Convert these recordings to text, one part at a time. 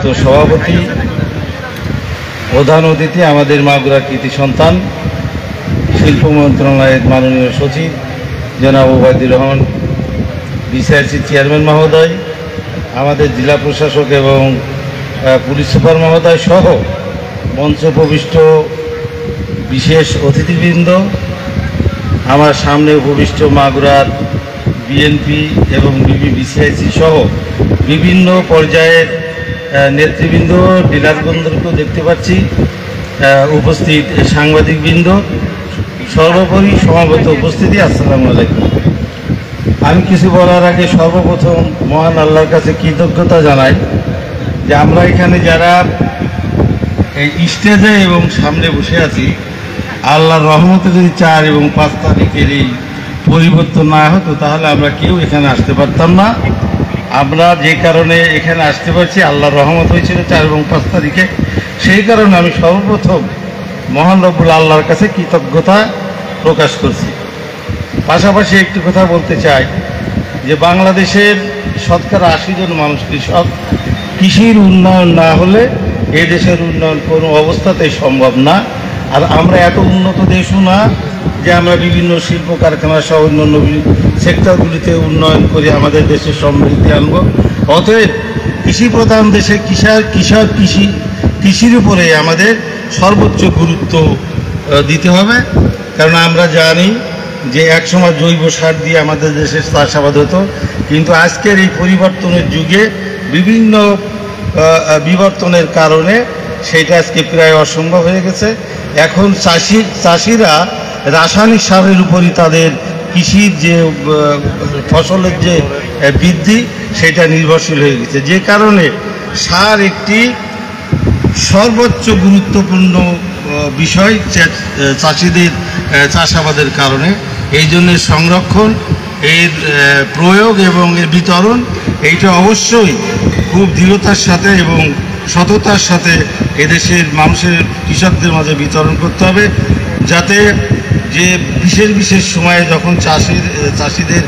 সম্মানিত সভাপতি, প্রধান অতিথি, আমাদের মাগুরা কৃতি সন্তান, শিল্প মন্ত্রণালয়ের মাননীয় সচিব জনাব ওবায়দুর রহমান, বিসিআরসি চেয়ারম্যান মহোদয়, আমাদের জেলা প্রশাসক এবং পুলিশ সুপার মহোদয় সহ মঞ্চে উপবিষ্ট বিশেষ অতিথিবৃন্দ, আমার সামনে উপবিষ্ট মাগুরার বিএনপি এবং বিসিআইসি সহ বিভিন্ন পর্যায়ের নেতৃবৃন্দ, ডিলারবৃন্দকেও দেখতে পাচ্ছি, উপস্থিত সাংবাদিকবৃন্দ, সর্বোপরি সমাবেত উপস্থিতি, আসসালামু আলাইকুম। আমি কিছু বলার আগে সর্বপ্রথম মহান আল্লাহর কাছে কৃতজ্ঞতা জানাই যে আমরা এখানে যারা এই স্টেজে এবং সামনে বসে আছি, আল্লাহর রহমতে যদি 4 এবং 5 তারিখের এই পরিবর্তন না হতো তাহলে আমরা কেউ এখানে আসতে পারতাম না। আমরা যে কারণে এখানে আসতে পারছি, আল্লাহর রহমত হয়েছিল 4 এবং 5 তারিখে, সেই কারণে আমি সর্বপ্রথম মহান রব্বুল আল্লাহর কাছে কৃতজ্ঞতা প্রকাশ করছি। পাশাপাশি একটি কথা বলতে চাই যে বাংলাদেশের শতকরা 80 জন মানুষ কৃষক। কৃষির উন্নয়ন না হলে এ দেশের উন্নয়ন কোনো অবস্থাতেই সম্ভব না। আর আমরা এত উন্নত দেশও না যে আমরা বিভিন্ন শিল্প কারখানা সহ অন্যান্য সেক্টরগুলিতে উন্নয়ন করে আমাদের দেশের সমৃদ্ধি আনব। অতএব কৃষি প্রধান দেশে কৃষির উপরে আমাদের সর্বোচ্চ গুরুত্ব দিতে হবে। কারণ আমরা জানি যে একসময় জৈব সার দিয়ে আমাদের দেশে চাষাবাদ হতো, কিন্তু আজকের এই পরিবর্তনের যুগে বিভিন্ন বিবর্তনের কারণে সেটা আজকে প্রায় অসম্ভব হয়ে গেছে। এখন চাষিরা রাসায়নিক সারের উপরই তাদের কৃষির যে ফসলের যে বৃদ্ধি সেটা নির্ভরশীল হয়ে গেছে, যে কারণে সার একটি সর্বোচ্চ গুরুত্বপূর্ণ বিষয় চাষিদের চাষাবাদের কারণে। এই জন্য সংরক্ষণ, এর প্রয়োগ এবং এর বিতরণ এইটা অবশ্যই খুব দৃঢ়তার সাথে এবং সততার সাথে এদেশের মানুষের কৃষকদের মাঝে বিতরণ করতে হবে, যাতে যে বিশেষ সময়ে যখন চাষিদের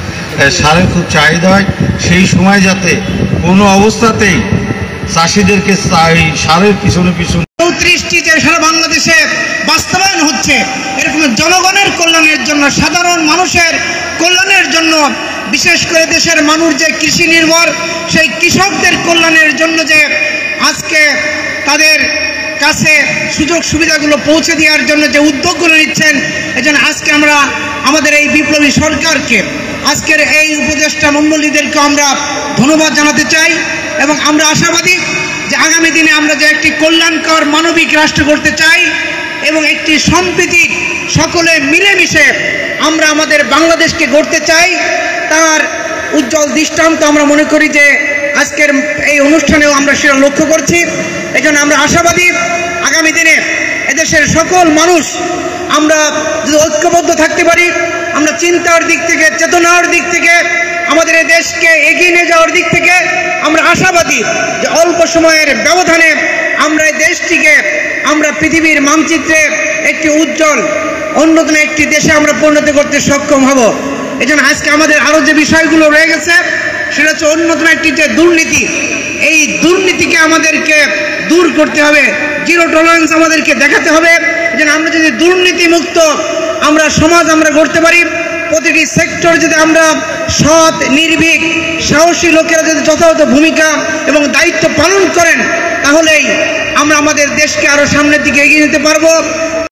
সারের খুব চাহিদা হয়, সেই সময় যাতে কোনো অবস্থাতেই চাষিদেরকে সারের পিছনে 34টি যে সারা বাংলাদেশে বাস্তবায়ন হচ্ছে, এরকম জনগণের কল্যাণের জন্য, সাধারণ মানুষের কল্যাণের জন্য, বিশেষ করে দেশের মানুষ যে কৃষি নির্ভর, সেই কৃষকদের কল্যাণের জন্য যে আজকে তাদের কাছে সুযোগ সুবিধাগুলো পৌঁছে দেওয়ার জন্য যে উদ্যোগগুলো নিচ্ছেন, এজন্য আজকে আমরা আমাদের এই বিপ্লবী সরকারকে, আজকের এই উপদেষ্টা মণ্ডলীদেরকে আমরা ধন্যবাদ জানাতে চাই। এবং আমরা আশাবাদী যে আগামী দিনে আমরা যে একটি কল্যাণকর মানবিক রাষ্ট্র করতে চাই এবং একটি সম্প্রীতিক সকলে মিলেমিশে আমরা আমাদের বাংলাদেশকে গড়তে চাই, তার উজ্জ্বল দৃষ্টান্ত আমরা মনে করি যে আজকের এই অনুষ্ঠানেও আমরা সেটা লক্ষ্য করছি। এই জন্য আমরা আশাবাদী আগামী দিনে এদেশের সকল মানুষ আমরা যদি ঐক্যবদ্ধ থাকতে পারি, আমরা চিন্তার দিক থেকে, চেতনার দিক থেকে, আমাদের এই দেশকে এগিয়ে নিয়ে যাওয়ার দিক থেকে আমরা আশাবাদী যে অল্প সময়ের ব্যবধানে আমরা এই দেশটিকে আমরা পৃথিবীর মানচিত্রে একটি উজ্জ্বল অন্যতম একটি দেশে আমরা পরিণত করতে সক্ষম হব। এই জন্য আজকে আমাদের আরও যে বিষয়গুলো রয়ে গেছে সেটা হচ্ছে অন্যতম একটি যে দুর্নীতি, এই দুর্নীতিকে আমাদেরকে দূর করতে হবে, জিরো টলারেন্স আমাদেরকে দেখাতে হবে। এই জন্য আমরা যদি দুর্নীতিমুক্ত আমরা সমাজ আমরা গড়তে পারি, প্রতিটি সেক্টর যদি আমরা সৎ, নির্ভীক, সাহসী লোকেরা যদি যথাযথ ভূমিকা এবং দায়িত্ব পালন করেন, তাহলেই আমরা আমাদের দেশকে আরও সামনের দিকে এগিয়ে নিতে পারবো।